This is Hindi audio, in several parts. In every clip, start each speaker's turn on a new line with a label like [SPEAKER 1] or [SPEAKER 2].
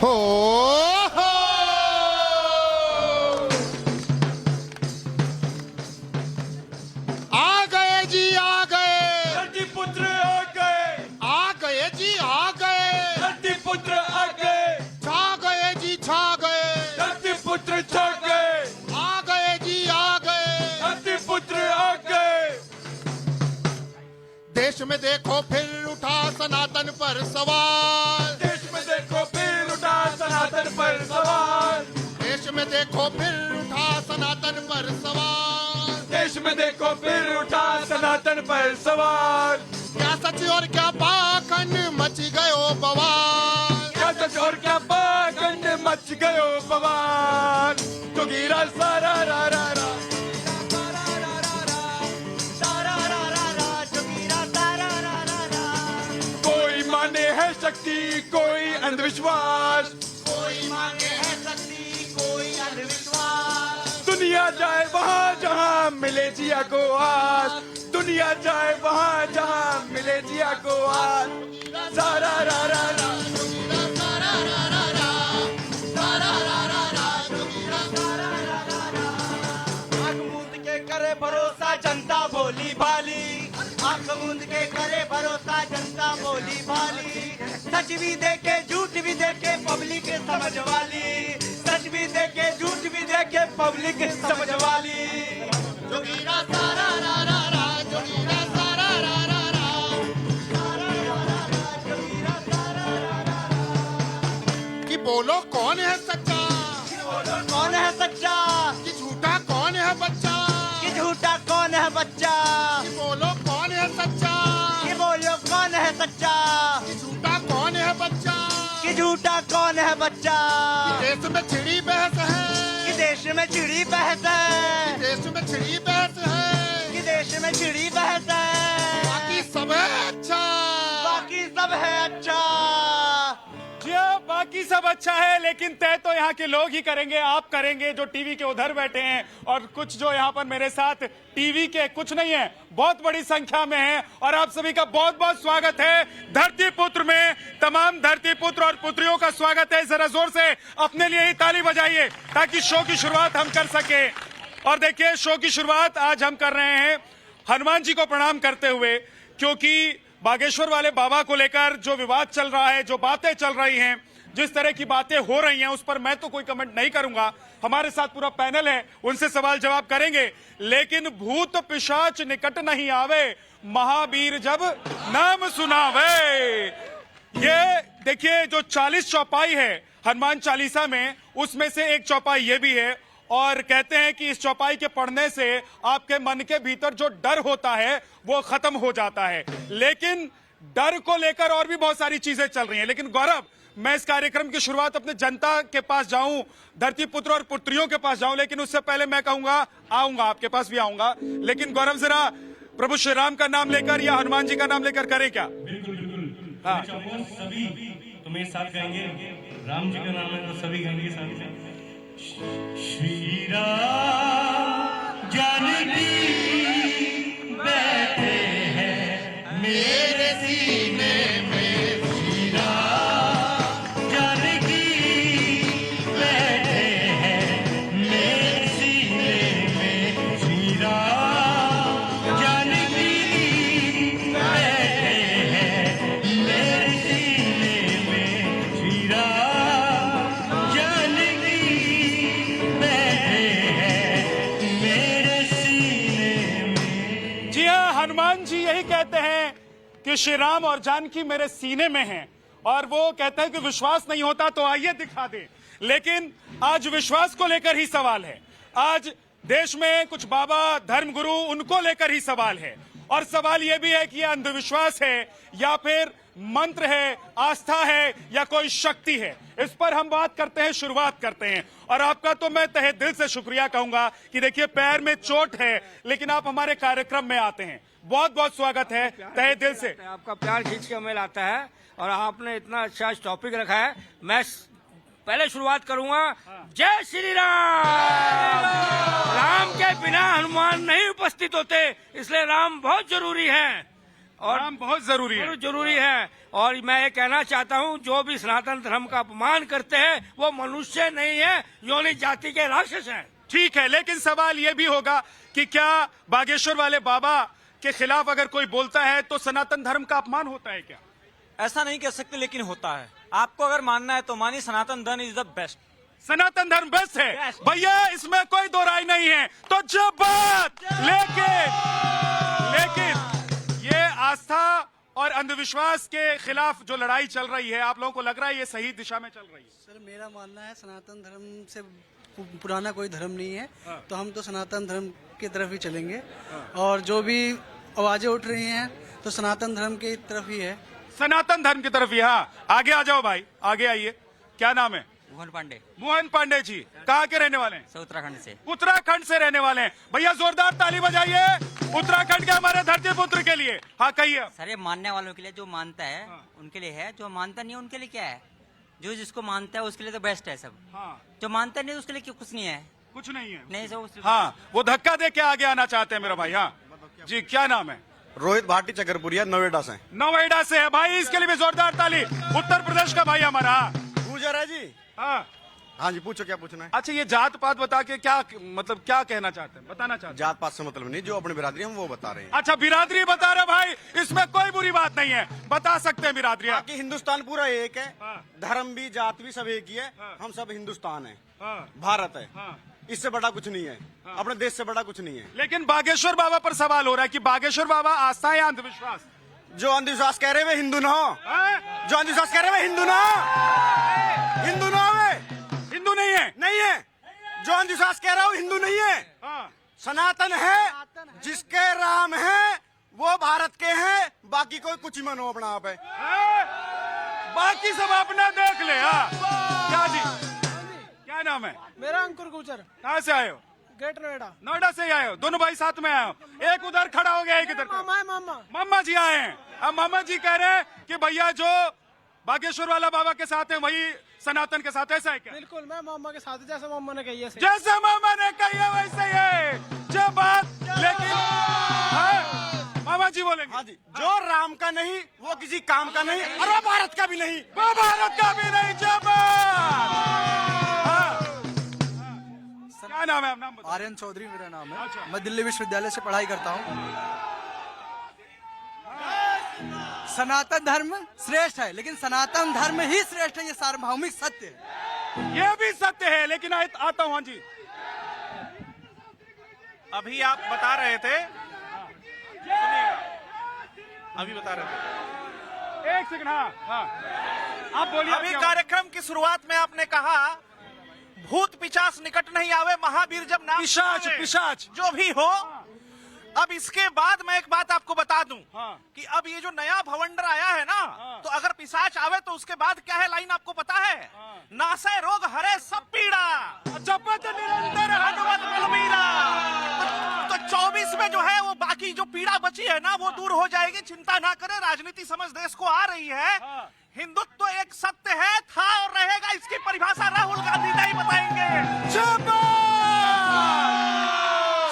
[SPEAKER 1] हो आ गए जी, आ गए
[SPEAKER 2] धरती पुत्र आ गए,
[SPEAKER 1] आ गए जी, आ गए
[SPEAKER 2] धरती पुत्र आ गए,
[SPEAKER 1] छा गए जी, छा गए
[SPEAKER 2] धरती पुत्र छा गए,
[SPEAKER 1] आ गए जी, आ गए
[SPEAKER 2] धरती पुत्र आ गए।
[SPEAKER 1] देश में देखो फिर उठा सनातन पर सवाल,
[SPEAKER 2] देश में देखो फिर उठा सनातन पर सवाल,
[SPEAKER 1] देश में देखो फिर उठा सनातन पर सवाल,
[SPEAKER 2] देश में देखो फिर उठा सनातन पर सवाल।
[SPEAKER 1] क्या सच और क्या पाखंड मच गयो बवाल,
[SPEAKER 2] क्या सच और क्या पाखंड मच गयो बवाल। तो गिरा सारा रा रा रा, कोई माने है शक्ति कोई अंधविश्वास,
[SPEAKER 1] कोई मांगे है शक्ति कोई अंधविश्वास,
[SPEAKER 2] दुनिया जाए वहाँ जहाँ मिले जिया को आस, दुनिया जाए वहाँ जहाँ मिले जिया को आस। सारा रा रा रा,
[SPEAKER 3] आंख मूंद के करे भरोसा जनता भोली भाली, आंख मूंद के करे भरोसा जनता भोली भाली। सच भी देखे झूठ भी देखे पब्लिक समझ वाली, सच भी देखे झूठ भी देखे पब्लिक समझ वाली।
[SPEAKER 1] जोगीरा सारा रा रा रा, जोगीरा सारा रा रा रा, कि बोलो कौन है सच्चा,
[SPEAKER 3] कौन है सच्चा
[SPEAKER 1] कि झूठा कौन है बच्चा,
[SPEAKER 3] कि झूठा कौन है बच्चा,
[SPEAKER 1] कि बोलो कौन है सच्चा,
[SPEAKER 3] कि बोलो कौन है सच्चा,
[SPEAKER 1] कि झूठा कौन है बच्चा,
[SPEAKER 3] कि झूठा कौन है बच्चा।
[SPEAKER 1] देश में छिड़ी बहस है,
[SPEAKER 3] कि देश में चिड़ी बहस है,
[SPEAKER 1] देश में छिड़ी बहस है,
[SPEAKER 3] कि देश में चिड़ी बहस है।
[SPEAKER 1] बाकी सब है अच्छा,
[SPEAKER 3] बाकी सब है अच्छा।
[SPEAKER 4] जी हाँ, बाकी सब अच्छा है, लेकिन तय तो यहाँ के लोग ही करेंगे, आप करेंगे जो टीवी के उधर बैठे हैं, और कुछ जो यहाँ पर मेरे साथ टीवी के कुछ नहीं है, बहुत बड़ी संख्या में है। और आप सभी का बहुत बहुत स्वागत है धरती पुत्र में। तमाम धरती पुत्र और पुत्रियों का स्वागत है। जरा जोर से अपने लिए ही ताली बजाइए ताकि शो की शुरुआत हम कर सके। और देखिए, शो की शुरुआत आज हम कर रहे हैं हनुमान जी को प्रणाम करते हुए, क्योंकि बागेश्वर वाले बाबा को लेकर जो विवाद चल रहा है, जो बातें चल रही हैं, जिस तरह की बातें हो रही हैं, उस पर मैं तो कोई कमेंट नहीं करूंगा। हमारे साथ पूरा पैनल है, उनसे सवाल जवाब करेंगे। लेकिन भूत पिशाच निकट नहीं आवे, महावीर जब नाम सुनावे। ये देखिए, जो 40 चौपाई है हनुमान चालीसा में, उसमें से एक चौपाई ये भी है। और कहते हैं कि इस चौपाई के पढ़ने से आपके मन के भीतर जो डर होता है वो खत्म हो जाता है। लेकिन डर को लेकर और भी बहुत सारी चीजें चल रही हैं। लेकिन गौरव, मैं इस कार्यक्रम की शुरुआत अपने जनता के पास जाऊं, धरती पुत्र और पुत्रियों के पास जाऊं, लेकिन उससे पहले मैं कहूंगा, आऊंगा आपके पास भी आऊंगा, लेकिन गौरव जरा प्रभु श्री राम का नाम लेकर या हनुमान जी का नाम लेकर करें क्या?
[SPEAKER 5] बिल्कुल बिल्कुल। हाँ, सभी तो मेरे साथ कहेंगे, राम जी का नाम है तो सभी कहेंगे साथ में, श्री राम जानकी बैठे हैं मेरे सीने में, श्री राम जानकी बैठे हैं मेरे सीने में, श्री राम जानकी बैठे हैं मेरे सीने में, श्री राम जानकी बैठे हैं मेरे सीने में।
[SPEAKER 4] जी हाँ, हनुमान जी यही कहते हैं कि श्री राम और जानकी मेरे सीने में हैं। और वो कहते हैं कि विश्वास नहीं होता तो आइए दिखा दें। लेकिन आज विश्वास को लेकर ही सवाल है। आज देश में कुछ बाबा धर्मगुरु, उनको लेकर ही सवाल है। और सवाल यह भी है कि यह अंधविश्वास है या फिर मंत्र है, आस्था है या कोई शक्ति है। इस पर हम बात करते हैं, शुरुआत करते हैं। और आपका तो मैं तहे दिल से शुक्रिया कहूंगा कि देखिए, पैर में चोट है लेकिन आप हमारे कार्यक्रम में आते हैं। बहुत बहुत स्वागत है तहे दिल से।
[SPEAKER 6] आपका प्यार खींच के हमें लाता है और आपने इतना अच्छा टॉपिक रखा है। मैं पहले शुरुआत करूंगा, जय श्री राम। राम के बिना हनुमान नहीं उपस्थित होते, इसलिए राम बहुत जरूरी है। और
[SPEAKER 4] राम बहुत जरूरी है।
[SPEAKER 6] बहुत जरूरी है। और मैं ये कहना चाहता हूँ, जो भी सनातन धर्म का अपमान करते हैं वो मनुष्य नहीं है, योनि जाति के राक्षस हैं।
[SPEAKER 4] ठीक है, लेकिन सवाल ये भी होगा कि क्या बागेश्वर वाले बाबा के खिलाफ अगर कोई बोलता है तो सनातन धर्म का अपमान होता है क्या?
[SPEAKER 3] ऐसा नहीं कह सकते, लेकिन होता है। आपको अगर मानना है तो मानिए, सनातन धर्म इज द बेस्ट।
[SPEAKER 4] सनातन धर्म बेस्ट है भैया, इसमें कोई दो राय नहीं है। तो जब बात लेकिन ये आस्था और अंधविश्वास के खिलाफ जो लड़ाई चल रही है, आप लोगों को लग रहा है ये सही दिशा में चल रही है?
[SPEAKER 7] सर, मेरा मानना है सनातन धर्म से पुराना कोई धर्म नहीं है। तो हम तो सनातन धर्म की तरफ ही चलेंगे। और जो भी आवाजें उठ रही हैं तो सनातन धर्म की तरफ ही है।
[SPEAKER 4] सनातन धर्म की तरफ ही। हाँ, आगे आ जाओ भाई, आगे आइए। क्या नाम है?
[SPEAKER 8] मोहन पांडे,
[SPEAKER 4] मोहन पांडे जी, कहाँ के रहने वाले हैं?
[SPEAKER 8] उत्तराखंड से।
[SPEAKER 4] उत्तराखंड से रहने वाले हैं। भैया जोरदार ताली बजाइए उत्तराखंड के हमारे धरती पुत्र के लिए। हाँ कहिए।
[SPEAKER 8] सर, ये मानने वालों के लिए, जो मानता है उनके लिए है, जो मानता नहीं है उनके लिए क्या है? जो जिसको मानता है उसके लिए तो बेस्ट है सब।
[SPEAKER 4] हाँ,
[SPEAKER 8] जो मानता नहीं है उसके लिए क्यों कुछ नहीं है?
[SPEAKER 4] कुछ नहीं है।
[SPEAKER 8] नहीं सर,
[SPEAKER 4] हाँ, वो धक्का दे के आगे आना चाहते हैं मेरा भाई। हाँ जी, क्या नाम है?
[SPEAKER 2] रोहित भाटी चकरपुरिया, नोएडा से।
[SPEAKER 4] नोएडा से है भाई, इसके लिए भी जोरदार ताली। उत्तर प्रदेश का भाई हमारा।
[SPEAKER 2] गुजर है जी।
[SPEAKER 4] हाँ
[SPEAKER 2] हाँ जी, पूछो क्या पूछना है।
[SPEAKER 4] अच्छा, ये जात पात बता के क्या मतलब क्या कहना चाहते हैं, बताना चाहते हैं?
[SPEAKER 2] जात पात से मतलब नहीं, जो अपनी बिरादरी हम वो बता रहे हैं।
[SPEAKER 4] अच्छा, बिरादरी बता रहे भाई, इसमें कोई बुरी बात नहीं है, बता सकते हैं बिरादरी।
[SPEAKER 2] बाकी हिंदुस्तान पूरा एक है।
[SPEAKER 4] हाँ।
[SPEAKER 2] धर्म भी जात भी सब एक ही है।
[SPEAKER 4] हाँ।
[SPEAKER 2] हम सब हिंदुस्तान है,
[SPEAKER 4] हाँ।
[SPEAKER 2] भारत है।
[SPEAKER 4] हाँ।
[SPEAKER 2] इससे बड़ा कुछ नहीं है। अपने देश से बड़ा कुछ नहीं है।
[SPEAKER 4] लेकिन बागेश्वर बाबा पर सवाल हो रहा है कि बागेश्वर बाबा आस्था या अंधविश्वास?
[SPEAKER 2] जो अंधविश्वास कह रहे वे हिंदू ना हो।
[SPEAKER 4] हाँ?
[SPEAKER 2] जो अंधविश्वास कह रहे वे हिंदू ना हो। हिंदू ना हो,
[SPEAKER 4] हिंदू नहीं है।
[SPEAKER 2] नहीं है। जो अंधविश्वास कह रहा हो हिंदू नहीं है,
[SPEAKER 4] हाँ।
[SPEAKER 2] सनातन है। जिसके राम है वो भारत के हैं, बाकी कोई कुछ ही मनो अपना आप है।
[SPEAKER 4] हाँ? बाकी सब अपना देख ले। हाँ क्या जी, क्या नाम है?
[SPEAKER 7] मेरा अंकुर गुजर,
[SPEAKER 4] कहाँ से आए हो?
[SPEAKER 7] गेट नोएडा।
[SPEAKER 4] नोएडा से ही आए हो? दोनों भाई साथ में आए हो? एक उधर खड़ा हो गया, एक इधर।
[SPEAKER 7] मामा
[SPEAKER 4] मामा जी आए हैं। अब मामा जी कह रहे हैं कि भैया जो बागेश्वर वाला बाबा के साथ है वही सनातन के साथ, ऐसा है क्या?
[SPEAKER 7] बिल्कुल, मैं मामा के साथ, जैसे मामा ने कही है।
[SPEAKER 4] जैसे मामा ने कही है वैसे ही है। जब बात लेकिन हाँ, मामा जी बोलेंगे।
[SPEAKER 2] हाँ जी, जो राम का नहीं वो किसी काम का नहीं, और वो भारत का भी नहीं।
[SPEAKER 4] वो भारत का भी नहीं। जब हाँ। क्या नाम है? आप नाम बताओ।
[SPEAKER 7] आर्यन चौधरी मेरा नाम है।
[SPEAKER 4] अच्छा।
[SPEAKER 7] मैं दिल्ली विश्वविद्यालय से पढ़ाई करता हूँ। सनातन धर्म श्रेष्ठ है, लेकिन सनातन धर्म ही श्रेष्ठ है, ये सार्वभौमिक सत्य है।
[SPEAKER 4] ये भी सत्य है, लेकिन आता हूँ। हाँ जी,
[SPEAKER 9] अभी आप बता रहे थे, अभी बता रहे थे,
[SPEAKER 4] एक सेकंड। हाँ हाँ, आप बोलिए।
[SPEAKER 9] अभी कार्यक्रम की शुरुआत में आपने कहा भूत पिशाच निकट नहीं आवे, महावीर जब नाम
[SPEAKER 4] पिशाच
[SPEAKER 9] आवे।
[SPEAKER 4] पिशाच।
[SPEAKER 9] जो भी हो। अब इसके बाद मैं एक बात आपको बता दूं
[SPEAKER 4] हाँ।
[SPEAKER 9] कि अब ये जो नया भवंडर आया है ना, तो अगर पिशाच आवे तो उसके बाद क्या है लाइन, आपको पता है? नासे रोग हरे सब पीड़ा,
[SPEAKER 4] जपत निरंतर
[SPEAKER 9] हनुमत बलबीरा। तो 24 में जो है वो बाकी जो पीड़ा बची है ना वो दूर हो जाएगी, चिंता ना करें। राजनीति समझ देश को आ रही है। हिंदुत्व एक सत्य है, था और रहेगा। इसकी परिभाषा राहुल गांधी नहीं बताएंगे।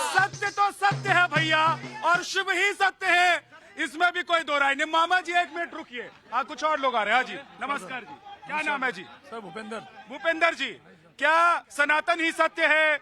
[SPEAKER 4] सत्य तो सत्य है भैया, और शुभ ही सत्य है, इसमें भी कोई दो राय नहीं। मामा जी एक मिनट रुकिए। हाँ, कुछ और लोग आ रहे हैं। हाँ जी, नमस्कार जी, क्या नाम है जी?
[SPEAKER 7] सर, भूपेंद्र।
[SPEAKER 4] भूपेंद्र जी, क्या सनातन ही सत्य है?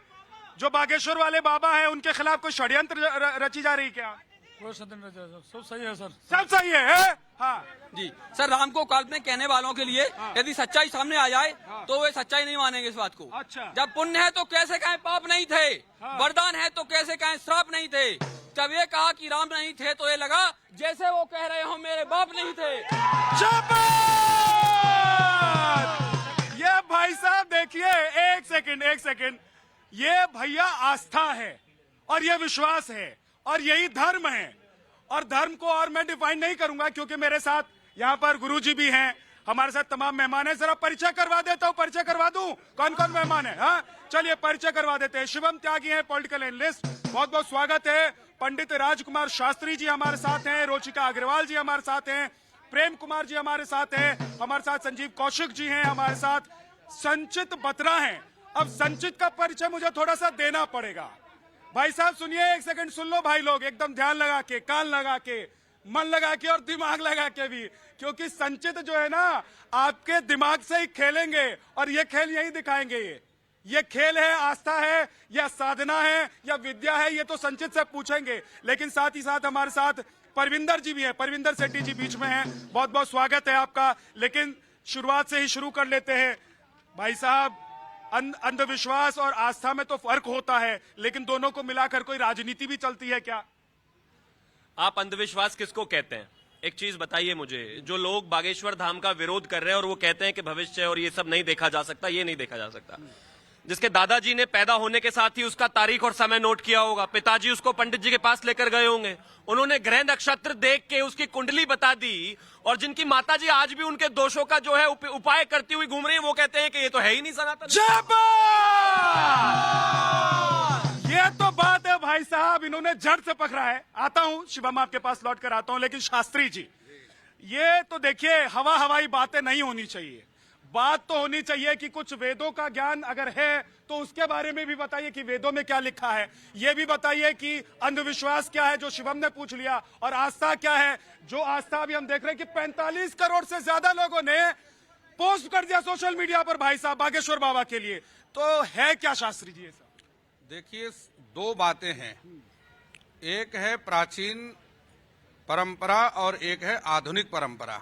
[SPEAKER 4] जो बागेश्वर वाले बाबा हैं उनके खिलाफ कोई षड्यंत्र रची जा रही क्या?
[SPEAKER 7] सब सही है सर।
[SPEAKER 4] सब सही है। हाँ
[SPEAKER 10] जी सर, राम को काल्पनिक कहने वालों के लिए यदि सच्चाई सामने आ जाए तो वे सच्चाई नहीं मानेंगे इस बात को।
[SPEAKER 4] अच्छा।
[SPEAKER 10] जब पुण्य है तो कैसे कहें पाप नहीं थे, वरदान है तो कैसे कहें श्राप नहीं थे। जब ये कहा कि राम नहीं थे तो ये लगा जैसे वो कह रहे हो मेरे बाप नहीं थे।
[SPEAKER 4] ये भाई साहब देखिए, एक सेकंड, ये भैया आस्था है और ये विश्वास है और यही धर्म है। और धर्म को और मैं डिफाइन नहीं करूंगा, क्योंकि मेरे साथ यहाँ पर गुरुजी भी हैं, हमारे साथ तमाम मेहमान हैं। जरा परिचय करवा देता हूँ। परिचय करवा दूं? कौन कौन मेहमान है? हाँ चलिए परिचय करवा देते हैं। शिवम त्यागी हैं, पॉलिटिकल एनालिस्ट, बहुत बहुत स्वागत है। पंडित राजकुमार शास्त्री जी हमारे साथ हैं, रोचिका अग्रवाल जी हमारे साथ हैं, प्रेम कुमार जी हमारे साथ हैं, हमारे साथ संजीव कौशिक जी हैं, हमारे साथ संचित बत्रा हैं। अब संचित का परिचय मुझे थोड़ा सा देना पड़ेगा। भाई साहब सुनिए, एक सेकंड सुन लो भाई लोग, एकदम ध्यान लगा के, कान लगा के। मन लगा के और दिमाग लगा के भी, क्योंकि संचित जो है ना आपके दिमाग से ही खेलेंगे और ये खेल यही दिखाएंगे। ये खेल है, आस्था है या साधना है या विद्या है, ये तो संचित से पूछेंगे। लेकिन साथ ही साथ हमारे साथ परविंदर जी भी है, परविंदर सेठी जी बीच में हैं। बहुत बहुत स्वागत है आपका। लेकिन शुरुआत से ही शुरू कर लेते हैं। भाई साहब, अंधविश्वास और आस्था में तो फर्क होता है, लेकिन दोनों को मिलाकर कोई राजनीति भी चलती है क्या?
[SPEAKER 11] आप अंधविश्वास किसको कहते हैं? एक चीज बताइए मुझे, जो लोग बागेश्वर धाम का विरोध कर रहे हैं और वो कहते हैं कि भविष्य और ये सब नहीं देखा जा सकता, ये नहीं देखा जा सकता। जिसके दादाजी ने पैदा होने के साथ ही उसका तारीख और समय नोट किया होगा, पिताजी उसको पंडित जी के पास लेकर गए होंगे, उन्होंने ग्रह नक्षत्र देख के उसकी कुंडली बता दी, और जिनकी माताजी आज भी उनके दोषों का जो है उपाय करती हुई घूम रही है, वो कहते हैं कि ये तो है ही नहीं सनातन।
[SPEAKER 4] ये तो बात है भाई साहब, इन्होंने जड़ से पकड़ा है। आता हूं शिवम, आपके पास लौट कर आता हूं। लेकिन शास्त्री जी, ये तो देखिए हवाई बातें नहीं होनी चाहिए। बात तो होनी चाहिए कि कुछ वेदों का ज्ञान अगर है तो उसके बारे में भी बताइए कि वेदों में क्या लिखा है। ये भी बताइए कि अंधविश्वास क्या है, जो शिवम ने पूछ लिया, और आस्था क्या है, जो आस्था अभी हम देख रहे हैं कि 45 करोड़ से ज्यादा लोगों ने पोस्ट कर दिया सोशल मीडिया पर भाई साहब बागेश्वर बाबा के लिए। तो है क्या शास्त्री जी ये सब?
[SPEAKER 12] देखिए, दो बातें हैं, एक है प्राचीन परंपरा और एक है आधुनिक परंपरा।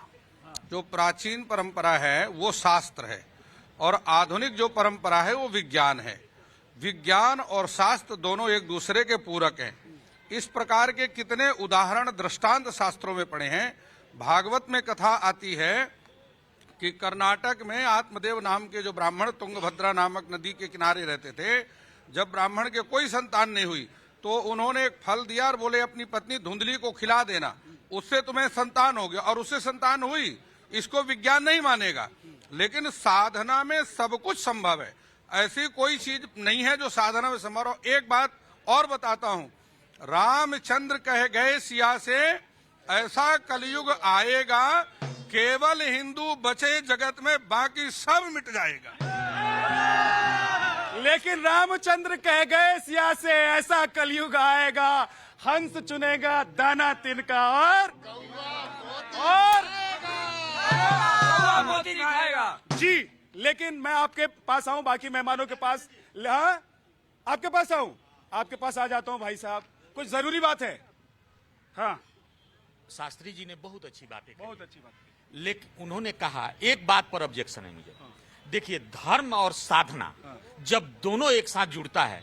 [SPEAKER 12] जो प्राचीन परंपरा है वो शास्त्र है और आधुनिक जो परंपरा है वो विज्ञान है। विज्ञान और शास्त्र दोनों एक दूसरे के पूरक हैं। इस प्रकार के कितने उदाहरण दृष्टांत शास्त्रों में पड़े हैं। भागवत में कथा आती है कि कर्नाटक में आत्मदेव नाम के जो ब्राह्मण तुंगभद्रा नामक नदी के किनारे रहते थे, जब ब्राह्मण के कोई संतान नहीं हुई तो उन्होंने एक फल दिया और बोले अपनी पत्नी धुंधली को खिला देना, उससे तुम्हें संतान हो गया, और उससे संतान हुई। इसको विज्ञान नहीं मानेगा, लेकिन साधना में सब कुछ संभव है। ऐसी कोई चीज नहीं है जो साधना में संभव हो। एक बात और बताता हूं, रामचंद्र कह गए सिया से, ऐसा कलयुग आएगा केवल हिंदू बचे जगत में, बाकी सब मिट जाएगा।
[SPEAKER 4] लेकिन रामचंद्र कह गए सिया से, ऐसा कलयुग आएगा हंस चुनेगा दाना तिनका और
[SPEAKER 6] मोदी दिखाएगा
[SPEAKER 4] जी। लेकिन मैं आपके पास आऊं, बाकी मेहमानों के पास। हाँ, आपके पास आऊं, आपके पास आ जाता हूं भाई साहब, कुछ जरूरी बात है। हाँ,
[SPEAKER 13] शास्त्री जी ने बहुत अच्छी बातें कही,
[SPEAKER 4] बहुत अच्छी बात,
[SPEAKER 13] लेकिन उन्होंने कहा एक बात पर ऑब्जेक्शन है मुझे। देखिए, धर्म और साधना जब दोनों एक साथ जुड़ता है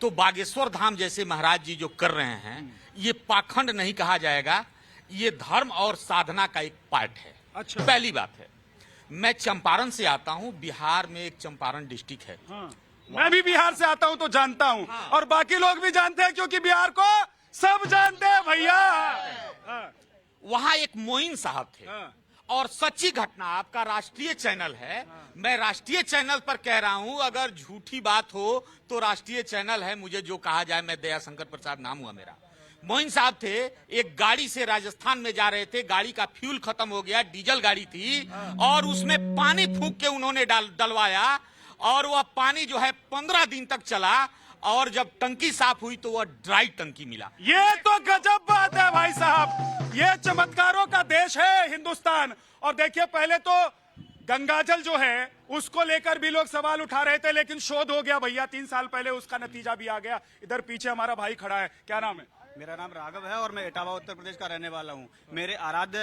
[SPEAKER 13] तो बागेश्वर धाम जैसे महाराज जी जो कर रहे हैं, ये पाखंड नहीं कहा जाएगा, ये धर्म और साधना का एक पार्ट है।
[SPEAKER 4] अच्छा।
[SPEAKER 13] पहली बात है, मैं चंपारण से आता हूं, बिहार में एक चंपारण डिस्ट्रिक्ट है।
[SPEAKER 4] हाँ। मैं भी बिहार से आता हूं तो जानता हूं। हाँ। और बाकी लोग भी जानते हैं, क्योंकि बिहार को सब जानते हैं भैया। हाँ।
[SPEAKER 13] वहां एक मोइन साहब थे।
[SPEAKER 4] हाँ।
[SPEAKER 13] और सच्ची घटना, आपका राष्ट्रीय चैनल है। हाँ। मैं राष्ट्रीय चैनल पर कह रहा हूं, अगर झूठी बात हो तो राष्ट्रीय चैनल है, मुझे जो कहा जाए, मैं दया शंकर प्रसाद नाम हुआ मेरा। मोइन साहब थे, एक गाड़ी से राजस्थान में जा रहे थे, गाड़ी का फ्यूल खत्म हो गया, डीजल गाड़ी थी, और उसमें पानी फूंक के उन्होंने डलवाया, और वह पानी जो है 15 दिन तक चला, और जब टंकी साफ हुई तो वह ड्राई टंकी मिला।
[SPEAKER 4] ये तो गजब बात है भाई साहब, ये चमत्कारों का देश है हिंदुस्तान। और देखिए, पहले तो गंगाजल जो है उसको लेकर भी लोग सवाल उठा रहे थे, लेकिन शोध हो गया भैया 3 साल पहले, उसका नतीजा भी आ गया। इधर पीछे हमारा भाई खड़ा है, क्या नाम है?
[SPEAKER 3] मेरा नाम राघव है और मैं इटावा उत्तर प्रदेश का रहने वाला हूँ। मेरे आराध्य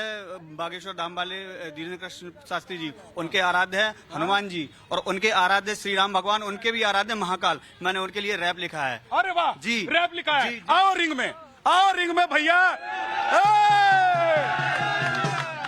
[SPEAKER 3] बागेश्वर धाम वाले धीरेन्द्र कृष्ण शास्त्री जी, उनके आराध्य है हनुमान जी, और उनके आराध्य श्री राम भगवान, उनके भी आराध्य महाकाल। मैंने उनके लिए रैप लिखा है।
[SPEAKER 4] अरे वाह
[SPEAKER 3] जी,
[SPEAKER 4] रैप लिखा है।
[SPEAKER 3] जी।
[SPEAKER 4] आओ रिंग में, आओ रिंग में भैया।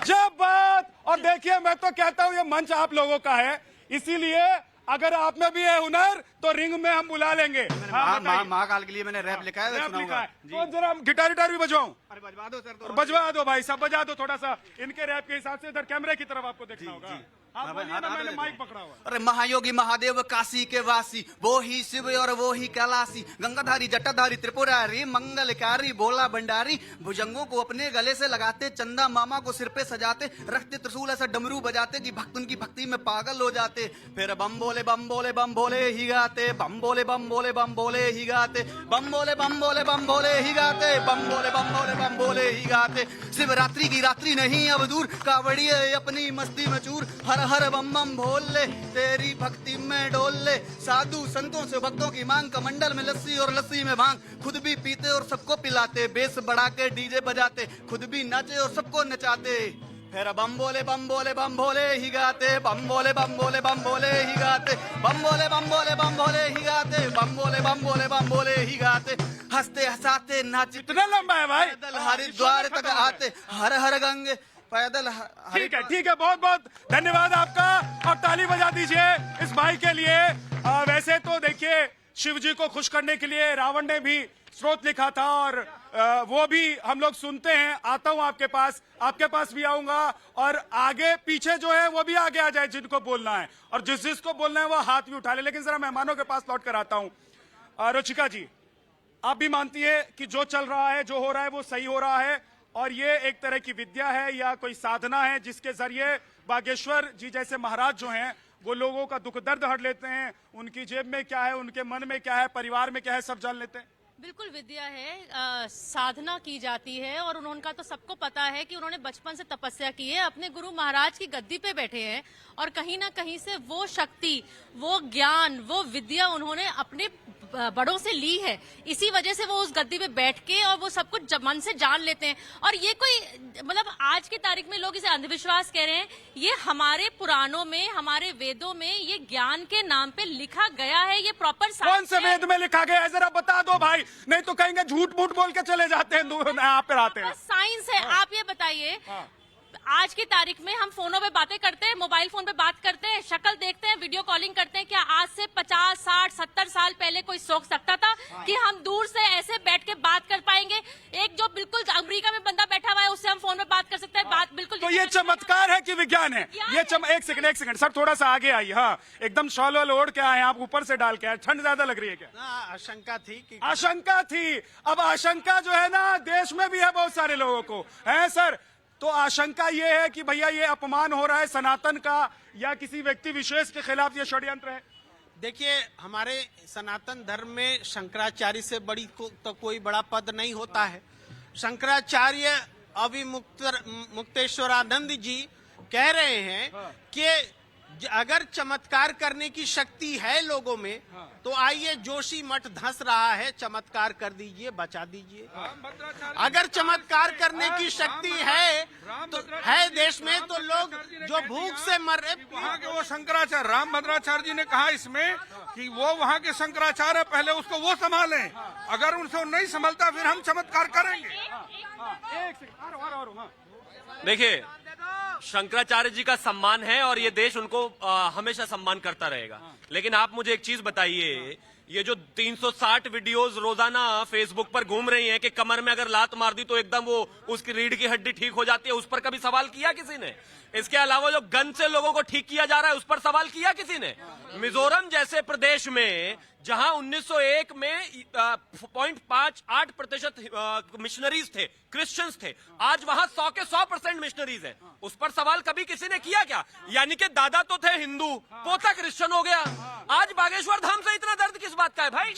[SPEAKER 4] जब बात, और देखिए मैं तो कहता हूँ ये मंच आप लोगों का है, इसीलिए अगर आप में भी है हुनर तो रिंग में हम बुला लेंगे।
[SPEAKER 3] महाकाल के लिए मैंने रैप लिखा है,
[SPEAKER 4] रैप लिखा है। तो जरा गिटार भी बजवाऊं?
[SPEAKER 3] अरे बजवा दो सर,
[SPEAKER 4] बजवा दो भाई साहब, बजा दो थोड़ा सा। इनके रैप के हिसाब से इधर कैमरे की तरफ आपको देखना होगा। आप बोलिए ना, मैंने माइक पकड़ा हुआ।
[SPEAKER 3] अरे महायोगी महादेव काशी के वासी, वो ही शिव और वो ही कैलाशी, गंगाधारी जटाधारी त्रिपुरारी, मंगलकारी भोला भंडारी, भुजंगों को अपने गले से लगाते, चंदा मामा को सिर पे सजाते, रखते त्रिशूल ऐसा डमरू बजाते कि भक्त उनकी भक्ति में पागल हो जाते। फिर बम बोले बम बोले बम बोले ही गाते, बम बोले बम बोले बम बोले ही गाते, बम बोले बम बोले बम बोले ही गाते, बम बोले बम बोले बम बोले ही गाते। शिवरात्रि की रात्रि नहीं अब दूर, कावड़िए अपनी मस्ती में चूर, हर हर बम बम भोल ले, तेरी भक्ति में डोल ले। साधु संतों से भक्तों की मांग, कमंडल में लस्सी और लस्सी में भांग, खुद भी पीते और सबको पिलाते, बेस बढ़ा के डीजे बजाते, खुद भी नाचे और सबको नचाते। फिर बम बोले बम बोले बम बोले ही गाते, बम बोले बम बोले बम बोले ही गाते, बम बोले बम बोले बम बोले ही गाते, बम बोले बम बोले बम बोले ही गाते। हंसते हंसाते नाचते,
[SPEAKER 4] कितना लंबा है भाई?
[SPEAKER 3] पैदल हरिद्वार तक आते, हर हर गंगे पैदल।
[SPEAKER 4] ठीक है, बहुत बहुत धन्यवाद आपका, और ताली बजा दीजिए इस भाई के लिए। वैसे तो देखिए, शिव जी को खुश करने के लिए रावण ने भी स्रोत लिखा था, और वो भी हम लोग सुनते हैं। आता हूं आपके पास भी आऊंगा, और आगे पीछे जो है वो भी आगे आ जाए जिनको बोलना है, और जिसको बोलना है वो हाथ भी उठा ले। लेकिन जरा मेहमानों के पास लौट कर आता हूं। रुचिका जी, आप भी मानती है कि जो चल रहा है, जो हो रहा है, वो सही हो रहा है, और ये एक तरह की विद्या है या कोई साधना है जिसके जरिए बागेश्वर जी जैसे महाराज जो हैं वो लोगों का दुख दर्द हट लेते हैं, उनकी जेब में क्या है, उनके मन में क्या है, परिवार में क्या है, सब जान लेते हैं?
[SPEAKER 14] बिल्कुल विद्या है, साधना की जाती है, और उनका तो सबको पता है कि उन्होंने बचपन से तपस्या की है, अपने गुरु महाराज की गद्दी पे बैठे हैं, और कहीं ना कहीं से वो शक्ति, वो ज्ञान, वो विद्या उन्होंने अपने बड़ों से ली है। इसी वजह से वो उस गद्दी पे बैठ के और वो सब कुछ मन से जान लेते हैं। और ये कोई मतलब आज की तारीख में लोग इसे अंधविश्वास कह रहे हैं, ये हमारे पुराणों में, हमारे वेदों में ये ज्ञान के नाम पे लिखा गया है। ये प्रॉपर
[SPEAKER 4] कौन से वेद में लिखा गया है, जरा बता दो भाई, नहीं तो कहेंगे झूठ मूठ बोल के चले जाते हैं, यहाँ पे आते हैं।
[SPEAKER 14] साइंस है। आप ये बताइए, आज की तारीख में हम फोनों पे बातें करते हैं, मोबाइल फोन पे बात करते हैं, शक्ल देखते हैं, वीडियो कॉलिंग करते हैं। क्या आज से 50, 60, 70 साल पहले कोई सोच सकता था कि हम दूर से ऐसे बैठ के बात कर पाएंगे? एक जो बिल्कुल अमेरिका में बंदा बैठा हुआ है उससे हम फोन पे बात कर सकते हैं। बात बिल्कुल।
[SPEAKER 4] तो ये चमत्कार है कि विज्ञान है? ये एक सेकंड सर, थोड़ा सा आगे आइए। हाँ, एकदम शॉल वाल ओढ़ के आए आप, ऊपर से डाल के आए, ठंड ज्यादा लग रही है क्या?
[SPEAKER 9] आशंका थी कि
[SPEAKER 4] आशंका थी। अब आशंका जो है ना, देश में भी है बहुत सारे लोगों को, है सर। तो आशंका ये है कि भैया ये अपमान हो रहा है सनातन का, या किसी व्यक्ति विशेष के खिलाफ ये षड्यंत्र है?
[SPEAKER 9] देखिए, हमारे सनातन धर्म में शंकराचार्य से बड़ी तो कोई बड़ा पद नहीं होता है। शंकराचार्य मुक्तेश्वरानंद जी कह रहे हैं कि अगर चमत्कार करने की शक्ति है लोगों में, तो आइए, जोशी मठ धंस रहा है, चमत्कार कर दीजिए, बचा दीजिए। अगर चमत्कार करने की शक्ति है तो है देश में, तो लोग जो भूख से मर रहे,
[SPEAKER 12] वहाँ के वो शंकराचार्य रामभद्राचार्य जी ने कहा इसमें कि वो वहाँ के शंकराचार्य, पहले उसको वो संभालें, अगर उनसे नहीं संभलता फिर हम चमत्कार करेंगे।
[SPEAKER 11] देखिए, शंकराचार्य जी का सम्मान है और ये देश उनको हमेशा सम्मान करता रहेगा। लेकिन आप मुझे एक चीज बताइए, ये जो 360 वीडियोस रोजाना फेसबुक पर घूम रही हैं कि कमर में अगर लात मार दी तो एकदम वो उसकी रीढ़ की हड्डी ठीक हो जाती है, उस पर कभी सवाल किया किसी ने? इसके अलावा जो गन से लोगों को ठीक किया जा रहा है, उस पर सवाल किया किसी ने? मिजोरम जैसे प्रदेश में जहां 1901 में 0.58% मिशनरीज थे, क्रिश्चियंस थे, आज वहां 100 के 100% मिशनरीज हैं। उस पर सवाल कभी किसी ने किया क्या? यानी कि दादा तो थे हिंदू, पोता क्रिश्चियन हो गया। आज बागेश्वर धाम से इतना दर्द किस बात का है भाई?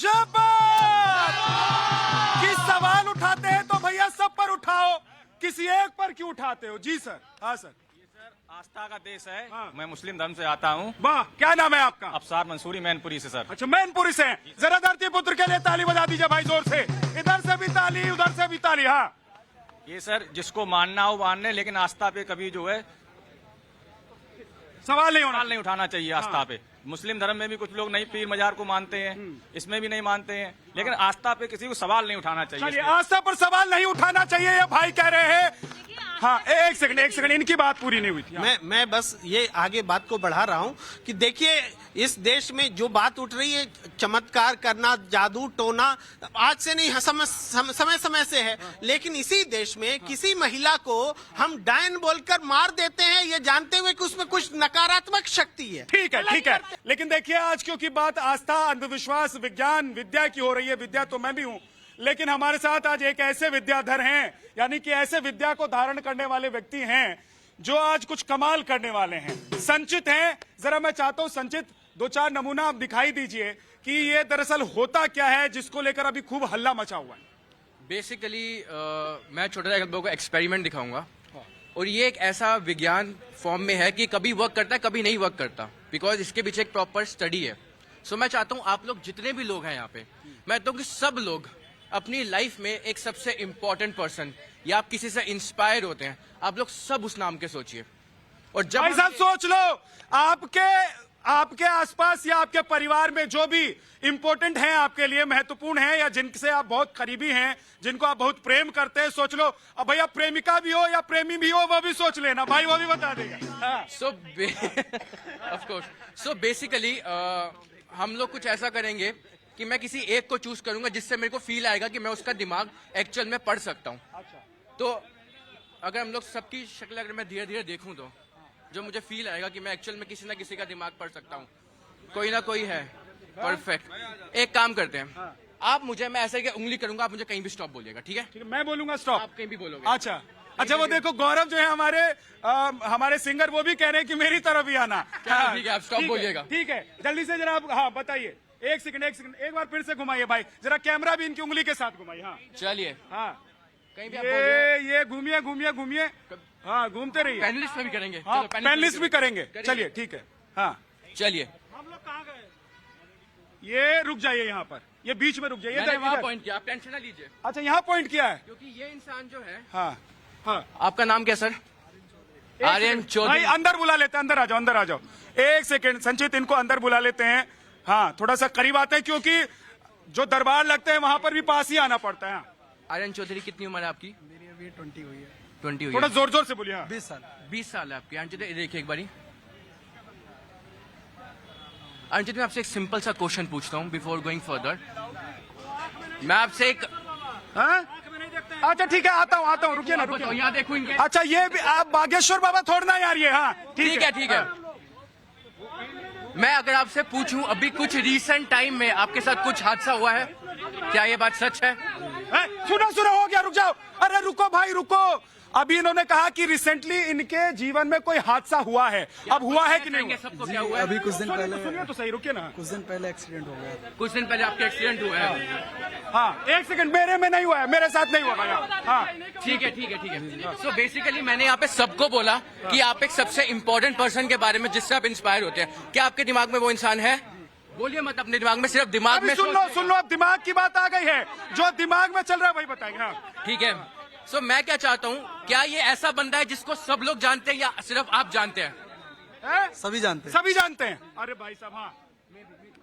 [SPEAKER 4] कि सवाल उठाते हैं तो भैया सब पर उठाओ, किसी एक पर क्यों उठाते हो? जी सर। हाँ सर।
[SPEAKER 15] आस्था का देश है। मैं मुस्लिम धर्म से आता हूँ।
[SPEAKER 4] वाह, क्या नाम है आपका?
[SPEAKER 15] अफसार मंसूरी, मैनपुरी से सर।
[SPEAKER 4] अच्छा, मैनपुरी से। जरा धरती पुत्र के लिए ताली बजा दीजिए भाई जोर से। इधर से भी ताली, उधर से भी ताली। हाँ,
[SPEAKER 15] ये सर जिसको मानना हो मानने, लेकिन आस्था पे कभी जो है
[SPEAKER 4] सवाल नहीं
[SPEAKER 15] उठाना चाहिए। आस्था पे मुस्लिम धर्म में भी कुछ लोग नहीं पीर मजार को मानते हैं, इसमें भी नहीं मानते हैं, लेकिन आस्था पे किसी को सवाल नहीं उठाना चाहिए।
[SPEAKER 4] आस्था पर सवाल नहीं उठाना चाहिए, ये भाई कह रहे हैं। हाँ एक सेकंड इनकी बात पूरी नहीं हुई थी।
[SPEAKER 9] मैं बस ये आगे बात को बढ़ा रहा हूँ कि देखिए इस देश में जो बात उठ रही है, चमत्कार करना, जादू टोना, आज से नहीं, समय समय से है, लेकिन इसी देश में किसी महिला को हम डायन बोलकर मार देते हैं ये जानते हुए कि उसमें कुछ नकारात्मक शक्ति है।
[SPEAKER 4] ठीक है, लेकिन देखिए आज क्योंकि बात आस्था, अंधविश्वास, विज्ञान, विद्या की हो रही है, विद्या तो मैं भी हूँ, लेकिन हमारे साथ आज एक ऐसे विद्याधर हैं, यानी कि ऐसे विद्या को धारण करने वाले व्यक्ति हैं जो आज कुछ कमाल करने वाले हैं। संचित हैं, जरा मैं चाहता हूं संचित 2-4 नमूना आप दिखाई दीजिए कि ये दरअसल होता क्या है जिसको लेकर अभी खूब हल्ला मचा हुआ है।
[SPEAKER 15] बेसिकली मैं छोटा सा लोगों को एक्सपेरिमेंट दिखाऊंगा, और ये एक ऐसा विज्ञान फॉर्म में है कि कभी वर्क करता है, कभी नहीं वर्क करता, बिकॉज इसके पीछे एक प्रॉपर स्टडी है। सो मैं चाहता हूँ आप लोग जितने भी लोग हैं यहाँ पे, मैं चाहता हूँ कि सब लोग अपनी लाइफ में एक सबसे इम्पोर्टेंट पर्सन या आप किसी से इंस्पायर होते हैं, आप लोग सब उस नाम के सोचिए। और जब
[SPEAKER 4] भाई साहब सोच लो, आपके आसपास या आपके परिवार में जो भी इंपॉर्टेंट हैं, आपके लिए महत्वपूर्ण हैं, या जिनसे आप बहुत करीबी हैं, जिनको आप बहुत प्रेम करते हैं, सोच लो। अब भैया प्रेमिका भी हो या प्रेमी भी हो, वो भी सोच लेना भाई, वो भी बता देगा।
[SPEAKER 15] Of course. सो बेसिकली हम लोग कुछ ऐसा करेंगे कि मैं किसी एक को चूज करूंगा जिससे मेरे को फील आएगा कि मैं उसका दिमाग एक्चुअल में पढ़ सकता हूँ। तो अगर हम लोग सबकी शक्ल अगर मैं धीरे धीरे देखूं तो जो मुझे फील आएगा कि मैं एक्चुअल में किसी ना किसी का दिमाग पढ़ सकता हूँ, कोई ना कोई है। परफेक्ट। एक काम करते हैं, आप मुझे, मैं ऐसे उंगली करूंगा, आप मुझे कहीं भी स्टॉप बोलिएगा, ठीक है?
[SPEAKER 4] मैं बोलूंगा स्टॉप,
[SPEAKER 15] आप कहीं भी बोलोगे।
[SPEAKER 4] अच्छा वो देखो गौरव जो है हमारे सिंगर, वो भी कह रहे हैं कि मेरी तरफ ही आना।
[SPEAKER 15] ठीक है, आप स्टॉप बोलिएगा।
[SPEAKER 4] ठीक है, जल्दी से जरा आप, हाँ बताइए। एक सेकंड, एक बार फिर से घुमाइए भाई, जरा कैमरा भी इनकी उंगली के साथ घुमाइए। हाँ
[SPEAKER 15] चलिए,
[SPEAKER 4] हाँ
[SPEAKER 15] कहीं भी आप
[SPEAKER 4] ये घूमिए, हाँ घूमते रहिए।
[SPEAKER 15] पैनलिस्ट में भी करेंगे।
[SPEAKER 4] हाँ पैनलिस्ट भी करेंगे, चलिए ठीक है। हाँ
[SPEAKER 15] चलिए,
[SPEAKER 4] हम लोग कहाँ गए? ये रुक जाइए यहाँ पर, ये बीच में रुक जाइए।
[SPEAKER 15] मैंने वहाँ पॉइंट किया, आप टेंशन ना लीजिए।
[SPEAKER 4] अच्छा यहाँ पॉइंट किया है,
[SPEAKER 15] क्योंकि ये इंसान जो है।
[SPEAKER 4] हाँ
[SPEAKER 15] आपका नाम क्या सर? आर्यन चौधरी।
[SPEAKER 4] भाई अंदर बुला लेते हैं, अंदर आ जाओ। एक सेकंड संचित, इनको अंदर बुला लेते हैं। हाँ थोड़ा सा करीब आते हैं, क्योंकि जो दरबार लगते हैं वहां पर भी पास ही आना पड़ता है।
[SPEAKER 15] आर्यन चौधरी, कितनी उम्र है आपकी?
[SPEAKER 7] मेरी अभी 20 हुई है।
[SPEAKER 15] 20 हुई
[SPEAKER 4] थोड़ा
[SPEAKER 15] है।
[SPEAKER 4] जोर से बोलिए।
[SPEAKER 7] 20 साल।
[SPEAKER 15] 20 साल है आपकी। आर्यन चौधरी देखिए एक बारी। आर्यन चौधरी, मैं आपसे एक सिंपल सा क्वेश्चन पूछता हूँ बिफोर गोइंग फर्दर। मैं आपसे एक,
[SPEAKER 4] अच्छा ठीक है, आता हूँ, रुकिए ना, रुकिए।
[SPEAKER 15] यहाँ देखो इनके।
[SPEAKER 4] अच्छा ये भी आप बागेश्वर बाबा थोड़ना यार ये। हाँ
[SPEAKER 15] ठीक है। मैं अगर आपसे पूछूं, अभी कुछ रीसेंट टाइम में आपके साथ कुछ हादसा हुआ है, क्या ये बात सच है?
[SPEAKER 4] सुना हो गया, रुक जाओ। अरे रुको भाई रुको, अभी इन्होंने कहा कि रिसेंटली इनके जीवन में कोई हादसा हुआ है, अब हुआ है कि नहीं?
[SPEAKER 15] सबको क्या हुआ है?
[SPEAKER 7] अभी कुछ दिन पहले,
[SPEAKER 4] सुनिए तो सही, रुकिए ना।
[SPEAKER 7] कुछ दिन पहले एक्सीडेंट हो गया।
[SPEAKER 15] कुछ दिन पहले आपका एक्सीडेंट हुआ है?
[SPEAKER 4] हाँ एक सेकंड, मेरे में नहीं हुआ है, मेरे साथ नहीं हुआ भाई। हाँ
[SPEAKER 15] ठीक है। सो बेसिकली मैंने यहाँ पे सबको बोला कि आप एक सबसे इम्पोर्टेंट पर्सन के बारे में जिससे आप इंस्पायर होते हैं, क्या आपके दिमाग में वो इंसान है? बोलिए मत अपने दिमाग में, सिर्फ दिमाग में
[SPEAKER 4] सुन लो, अब दिमाग की बात आ गई है, जो दिमाग में चल रहा है वही बताएंगे। हाँ
[SPEAKER 15] ठीक है। सो मैं क्या चाहता हूँ, क्या ये ऐसा बंदा है जिसको सब लोग जानते हैं या सिर्फ आप जानते हैं?
[SPEAKER 7] सभी जानते
[SPEAKER 4] हैं। अरे भाई साहब, हाँ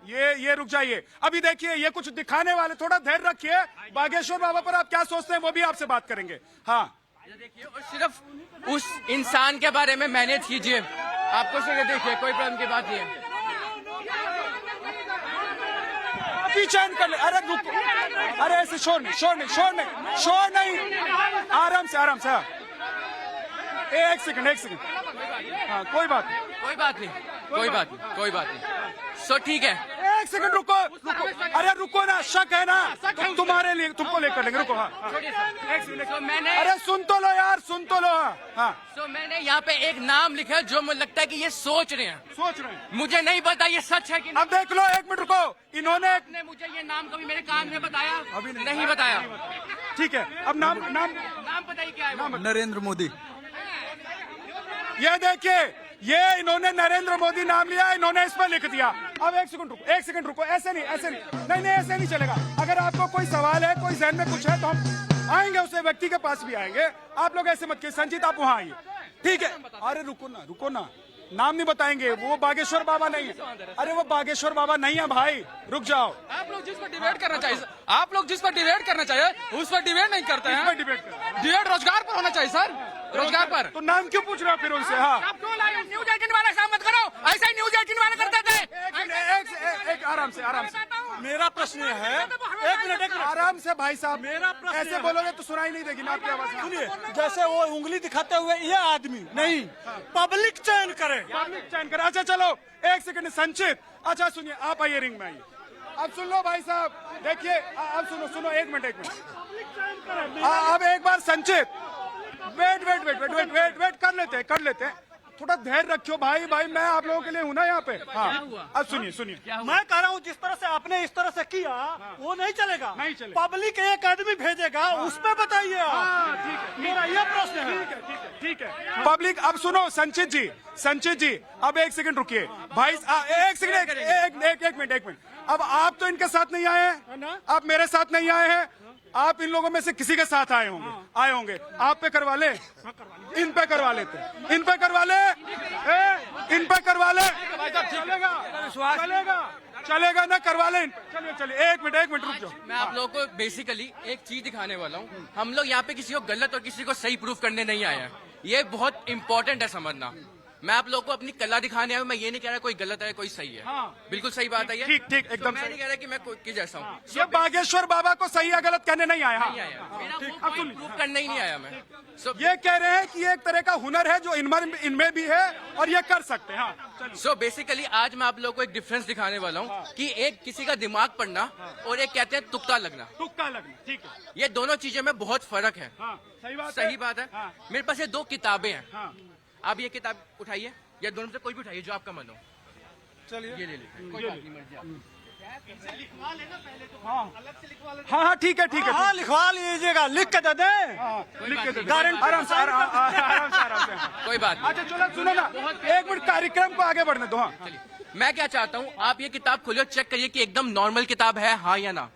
[SPEAKER 4] ये रुक जाइए। अभी देखिए ये कुछ दिखाने वाले, थोड़ा धैर्य रखिए। बागेश्वर बाबा पर आप क्या सोचते हैं वो भी आपसे बात करेंगे। हाँ
[SPEAKER 15] देखिए, और सिर्फ उस इंसान के बारे में मैनेज कीजिए, आपको सिर्फ देखिए, कोई प्रॉब्लम की बात नहीं है।
[SPEAKER 4] चैन कर ले। अरे रुको, अरे ऐसे शोर नहीं, आराम से। हाँ। एक सेकंड। हाँ कोई बात नहीं। सो ठीक है, एक सेकंड रुको। अरे रुको ना, शक है ना तुम्हारे लिए, तुमको लेकर लेंगे, रुको। हाँ एक सेकंड। अरे सुन तो लो यार, हाँ।
[SPEAKER 15] सो मैंने यहाँ पे एक नाम लिखा है जो मुझे लगता है कि ये सोच रहे हैं। मुझे नहीं पता ये सच है कि नहीं।
[SPEAKER 4] अब देख लो, एक मिनट रुको। इन्होंने
[SPEAKER 15] मुझे ये नाम कभी मेरे कान में बताया? अभी नहीं बताया।
[SPEAKER 4] ठीक है, अब नाम
[SPEAKER 15] बताइए क्या है?
[SPEAKER 7] नरेंद्र मोदी।
[SPEAKER 4] ये देखिए, ये इन्होंने नरेंद्र मोदी नाम लिया, इन्होंने इसमें लिख दिया। अब एक सेकंड रुको, ऐसे नहीं, ऐसे नहीं चलेगा। अगर आपको कोई सवाल है, कोई जहन में कुछ है, तो हम आएंगे, उसे व्यक्ति के पास भी आएंगे। आप लोग ऐसे मत कीजिए। संजीत आप वहाँ आइए, ठीक है? अरे रुको ना, नाम नहीं बताएंगे, वो बागेश्वर बाबा नहीं है। अरे वो बागेश्वर बाबा नहीं है भाई, रुक जाओ।
[SPEAKER 10] आप लोग जिस पर डिबेट करना चाहिए, उस पर डिबेट नहीं करते हैं। डिबेट रोजगार पर होना चाहिए सर।
[SPEAKER 15] रोजगार पर।
[SPEAKER 2] तो नाम क्यों पूछ रहे हो फिर उनसे? हाँ,
[SPEAKER 6] आप क्यों लाए? न्यूज 18 वाला काम मत करो, ऐसा ही न्यूज 18 वाले करते थे।
[SPEAKER 2] एक आराम से
[SPEAKER 3] मेरा प्रश्न है, एक मिनट
[SPEAKER 2] आराम से भाई साहब,
[SPEAKER 3] मेरा प्रश्न
[SPEAKER 2] ऐसे
[SPEAKER 3] है।
[SPEAKER 2] बोलोगे तो सुनाई नहीं देगी ना आपकी आवाज।
[SPEAKER 3] सुनिए, जैसे वो उंगली दिखाते हुए ये आदमी नहीं, पब्लिक चयन करे।
[SPEAKER 2] पब्लिक चयन करे। अच्छा चलो एक सेकंड संचित, अच्छा सुनिए, आप आइए रिंग में आइए। अब सुन लो भाई साहब, देखिए अब सुनो एक मिनट। अब एक बार संचित, वेट कर लेते हैं। थोड़ा धैर्य रखियो भाई, मैं आप लोगों के लिए हूं ना यहाँ पे। हाँ, अब सुनिए,
[SPEAKER 3] मैं कह रहा हूँ जिस तरह से आपने इस तरह से किया वो नहीं चलेगा। पब्लिक एक आदमी भेजेगा, उस पे बताइए आप।
[SPEAKER 2] ठीक है,
[SPEAKER 3] मेरा ये प्रश्न है।
[SPEAKER 2] ठीक है। पब्लिक, अब सुनो संचित जी, अब एक सेकंड रुकिए भाई, एक मिनट। अब आप तो इनके साथ नहीं आए हैं, आप मेरे साथ नहीं आए हैं, आप इन लोगों में से किसी के साथ आए होंगे। आप पे करवा ले, इन पे करवा लेते, इन पे करवा ले, चलेगा ना, करवा ले। चलिए एक मिनट रुक जाओ।
[SPEAKER 15] मैं आप लोगों को बेसिकली एक चीज दिखाने वाला हूँ। हम लोग यहाँ पे किसी को गलत और किसी को सही प्रूफ करने नहीं आए हैं। ये बहुत इंपॉर्टेंट है समझना। मैं आप लोगों को अपनी कला दिखाने आया हूँ। मैं ये नहीं कह रहा कोई गलत है कोई सही है। बिल्कुल सही बात है ये।
[SPEAKER 2] ठीक एकदम।
[SPEAKER 15] मैं नहीं कह रहा कि मैं कोई जैसा हूँ।
[SPEAKER 2] ये बागेश्वर बाबा को सही या गलत कहने नहीं आया।
[SPEAKER 15] प्रूफ करने ही नहीं आया मैं।
[SPEAKER 2] ये कह रहे हैं कि ये एक तरह का हुनर है जो इनमें भी है और ये कर सकते हैं।
[SPEAKER 15] सो बेसिकली आज मैं आप लोगों को एक डिफरेंस दिखाने वाला हूँ कि एक किसी का दिमाग पढ़ना और एक कहते हैं तुक्का लगना।
[SPEAKER 2] ठीक है।
[SPEAKER 15] ये दोनों चीजें में बहुत फर्क है।
[SPEAKER 2] सही
[SPEAKER 15] बात है। मेरे पास ये 2 किताबें हैं। आप ये किताब उठाइए या दोनों से कोई भी उठाइए जो आपका मन हो। चलिए ये ले लीजिए, कोई बात नहीं, मर्जी आपकी।
[SPEAKER 2] लिखवा लेना पहले तो। हाँ ठीक है।
[SPEAKER 3] हाँ, लिखवा लीजिएगा, लिख के दे दे।
[SPEAKER 2] आराम से।
[SPEAKER 15] कोई बात नहीं।
[SPEAKER 2] अच्छा चलो सुनो ना, एक मिनट कार्यक्रम को आगे बढ़ने दो। हाँ
[SPEAKER 15] चलिए, मैं क्या चाहता हूँ आप ये किताब खोलिए, चेक करिए कि एकदम नॉर्मल किताब है, हाँ या ना।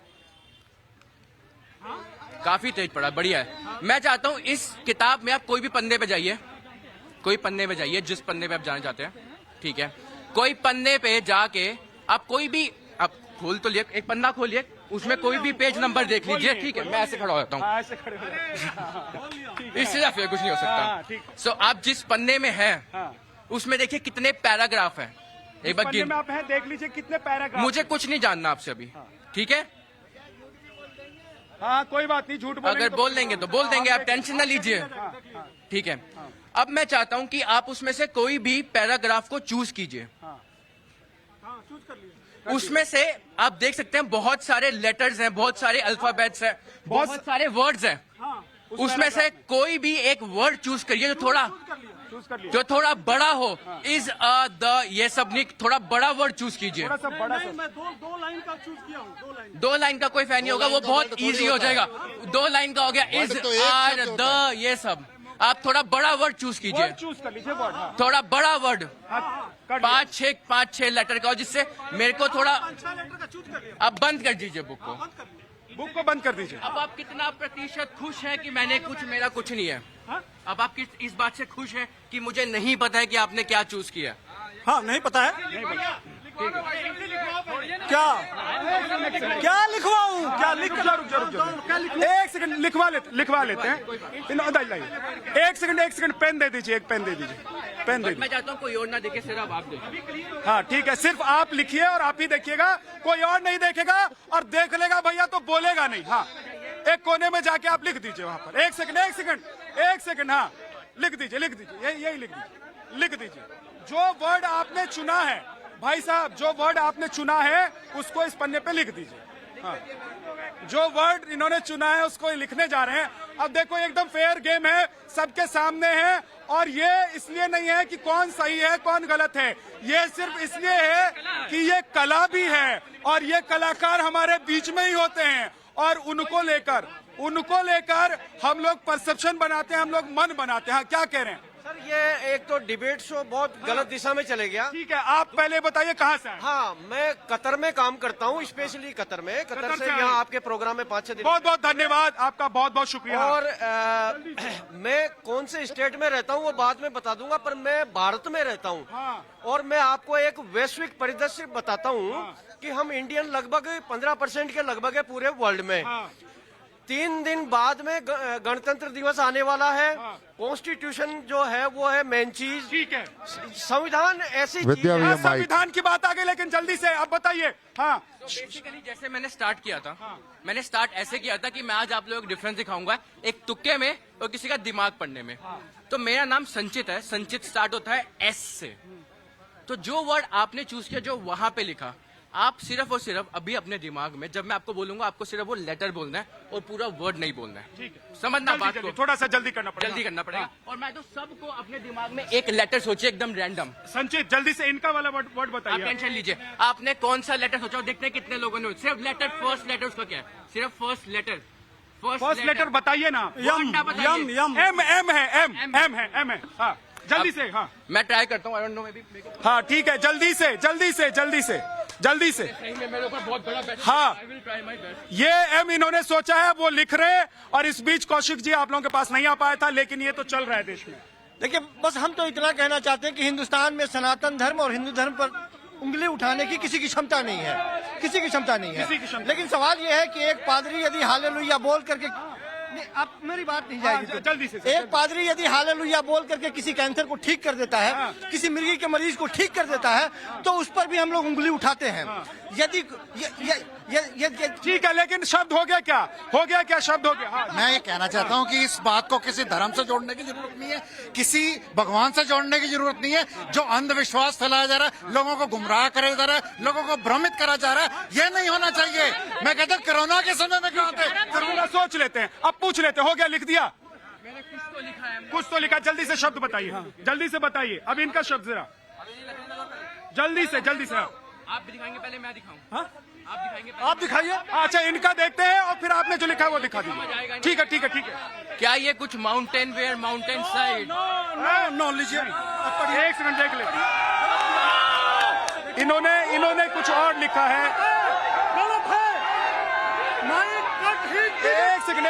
[SPEAKER 15] काफी तेज पड़ा, बढ़िया है। मैं चाहता हूँ इस किताब में आप कोई भी पन्ने पे जाइए, जिस पन्ने पे आप जाना चाहते हैं। ठीक है, कोई पन्ने पे जाके आप कोई भी, आप खोल तो लिए, एक पन्ना खोलिए, उसमें कोई भी पेज नंबर देख लीजिए। ठीक है, मैं ऐसे खड़ा हो जाता हूँ, इससे ज्यादा कुछ नहीं हो सकता। सो आप जिस पन्ने में है उसमें देखिए कितने पैराग्राफ हैं। एक बार गिन,
[SPEAKER 2] आप हैं देख लीजिए कितने पैराग्राफ।
[SPEAKER 15] मुझे कुछ नहीं जानना आपसे अभी। ठीक है,
[SPEAKER 2] हाँ कोई बात नहीं, झूठ
[SPEAKER 15] अगर बोल देंगे तो बोल देंगे, आप टेंशन ना लीजिए। ठीक है, अब मैं चाहता हूं कि आप उसमें से कोई भी पैराग्राफ को चूज कीजिए। उसमें से आप देख सकते हैं बहुत सारे लेटर्स हैं, बहुत सारे अल्फाबेट्स हैं, बहुत सारे वर्ड्स हैं। उसमें से कोई भी एक वर्ड चूज करिए जो थोड़ा बड़ा हो। इज द, ये सब नहीं, थोड़ा बड़ा वर्ड चूज कीजिए।
[SPEAKER 3] मैं दो लाइन का चूज किया हूँ।
[SPEAKER 15] 2 लाइन का कोई फैन नहीं होगा, वो बहुत इजी हो जाएगा। 2 लाइन का हो गया, इज आर द, ये सब। आप थोड़ा बड़ा वर्ड चूज कीजिए, थोड़ा बड़ा वर्ड, 5-6 लेटर का हो, जिससे मेरे को थोड़ा। अब बंद कर दीजिए बुक को
[SPEAKER 2] बंद कर दीजिए।
[SPEAKER 15] अब आप कितना प्रतिशत खुश हैं कि मैंने मेरा कुछ नहीं है? अब आप इस बात से खुश हैं कि मुझे नहीं पता है कि आपने क्या चूज किया?
[SPEAKER 3] हाँ, नहीं पता है। क्या लिखवाऊं? क्या लिख?
[SPEAKER 2] एक सेकंड लिखवा लेते हैं। एक सेकंड पेन दे दीजिए, पेन दे दीजिए।
[SPEAKER 15] मैं चाहता हूँ कोई और ना देखे, सिर्फ आप देखिए।
[SPEAKER 2] हाँ ठीक है, सिर्फ आप लिखिए और आप ही देखिएगा, कोई और नहीं देखेगा, और देख लेगा भैया तो बोलेगा नहीं। हाँ, एक कोने में जाके आप लिख दीजिए वहां पर। एक सेकंड। हाँ लिख दीजिए, यही लिख दीजिए। जो वर्ड आपने चुना है भाई साहब, जो वर्ड आपने चुना है उसको इस पन्ने पे लिख दीजिए। हाँ, जो वर्ड इन्होंने चुना है उसको लिखने जा रहे हैं। अब देखो एकदम फेयर गेम है, सबके सामने है, और ये इसलिए नहीं है कि कौन सही है कौन गलत है, ये सिर्फ इसलिए है कि ये कला भी है, और ये कलाकार हमारे बीच में ही होते हैं, और उनको लेकर हम लोग परसेप्शन बनाते हैं, हम लोग मन बनाते हैं। हाँ, क्या कह रहे हैं
[SPEAKER 3] सर? ये एक तो डिबेट शो बहुत गलत दिशा में चले गया।
[SPEAKER 2] ठीक है, आप पहले बताइए कहाँ से?
[SPEAKER 3] हाँ, मैं कतर में काम करता हूँ, स्पेशली कतर से यहाँ आपके प्रोग्राम में 5-6 दिन।
[SPEAKER 2] बहुत बहुत धन्यवाद आपका, बहुत बहुत शुक्रिया।
[SPEAKER 3] और मैं कौन से स्टेट में रहता हूँ वो बाद में बता दूंगा, पर मैं भारत में रहता हूँ। और मैं आपको एक वैश्विक परिदृश्य बताता हूँ कि हम इंडियन लगभग 15% के लगभग है पूरे वर्ल्ड में। 3 दिन बाद में गणतंत्र दिवस आने वाला है। कॉन्स्टिट्यूशन जो है वो है मेन चीज।
[SPEAKER 2] ठीक है,
[SPEAKER 3] संविधान ऐसी चीज
[SPEAKER 2] हाँ,
[SPEAKER 3] है।
[SPEAKER 2] संविधान की बात आ गई, लेकिन जल्दी से अब बताइए। हाँ,
[SPEAKER 15] बेसिकली जैसे मैंने स्टार्ट किया था, मैंने स्टार्ट ऐसे किया था कि मैं आज आप लोगों को डिफरेंस दिखाऊंगा, एक तुक्के में और किसी का दिमाग पढ़ने में। तो मेरा नाम संचित है, संचित स्टार्ट होता है एस से। तो जो वर्ड आपने चूज किया, जो वहां पे लिखा, आप सिर्फ और सिर्फ अभी अपने दिमाग में, जब मैं आपको बोलूंगा, आपको सिर्फ वो लेटर बोलना है और पूरा वर्ड नहीं बोलना है।
[SPEAKER 2] ठीक है,
[SPEAKER 15] समझना बात को,
[SPEAKER 2] थोड़ा सा जल्दी करना पड़ेगा।
[SPEAKER 15] जल्दी करना पड़ेगा। और मैं तो सबको अपने दिमाग में एक लेटर सोचिए, एकदम रैंडम।
[SPEAKER 2] संचित जल्दी से इनका वाला वर्ड
[SPEAKER 15] आप
[SPEAKER 2] बताइए।
[SPEAKER 15] टेंशन लीजिए, आपने कौन सा लेटर सोचा, देखते हैं कितने लोगों ने। सिर्फ लेटर, फर्स्ट लेटर उसका क्या है, सिर्फ फर्स्ट लेटर।
[SPEAKER 2] फर्स्ट लेटर बताइए ना।
[SPEAKER 15] यम
[SPEAKER 2] एम है, एम है। हाँ, जल्दी से। हाँ,
[SPEAKER 15] मैं ट्राई करता हूँ, I don't know, may be.
[SPEAKER 2] हाँ, ठीक है, जल्दी से।
[SPEAKER 15] सही में मेरे ऊपर बहुत बड़ा प्रेशर।
[SPEAKER 2] हाँ,
[SPEAKER 15] I will try my best।
[SPEAKER 2] ये एम इन्होंने सोचा है, वो लिख रहे हैं। और इस बीच कौशिक जी आप लोगों के पास नहीं आ पाया था, लेकिन ये तो चल रहा है देश में।
[SPEAKER 3] देखिए, बस हम तो इतना कहना चाहते हैं कि हिंदुस्तान में सनातन धर्म और हिंदू धर्म पर उंगली उठाने की किसी की क्षमता नहीं है, किसी की क्षमता नहीं है। लेकिन सवाल यह है कि एक पादरी यदि हालेलुया बोल करके, आप मेरी बात नहीं जाएगी।
[SPEAKER 2] जल्दी से।
[SPEAKER 3] एक पादरी यदि हालेलुया बोल करके किसी कैंसर को ठीक कर देता है, किसी मिर्गी के मरीज को ठीक कर देता है, तो उस पर भी हम लोग उंगली उठाते हैं। यदि
[SPEAKER 2] ठीक है, लेकिन शब्द हो गया क्या शब्द हो गया। हाँ,
[SPEAKER 1] मैं ये कहना चाहता हूँ कि इस बात को किसी धर्म से जोड़ने की जरूरत नहीं है, किसी भगवान से जोड़ने की जरूरत नहीं है। जो अंधविश्वास फैलाया जा रहा है, लोगों को गुमराह करा जा रहा है, लोगों को भ्रमित करा जा रहा है, ये नहीं होना चाहिए। मैं कहता हूँ कोरोना के समय में कहा थे,
[SPEAKER 2] कोरोना सोच लेते हैं, अब पूछ लेते हैं। हो गया, लिख दिया,
[SPEAKER 15] मैंने
[SPEAKER 2] कुछ तो लिखा। जल्दी से शब्द बताइए, जल्दी से बताइए। अब इनका शब्द जरा जल्दी से।
[SPEAKER 15] आप दिखाएंगे पहले, मैं दिखाऊं? हाँ? आप दिखाएंगे पहले?
[SPEAKER 3] आप दिखाइए।
[SPEAKER 2] अच्छा, इनका देखते हैं और फिर आपने जो लिखा है वो दिखा दीजिए। ठीक है।
[SPEAKER 15] क्या ये कुछ mountain wear, mountain side?
[SPEAKER 3] No, लीजिए।
[SPEAKER 2] एक सेकंड देख ले। इन्होंने कुछ और लिखा है। एक सेकंड।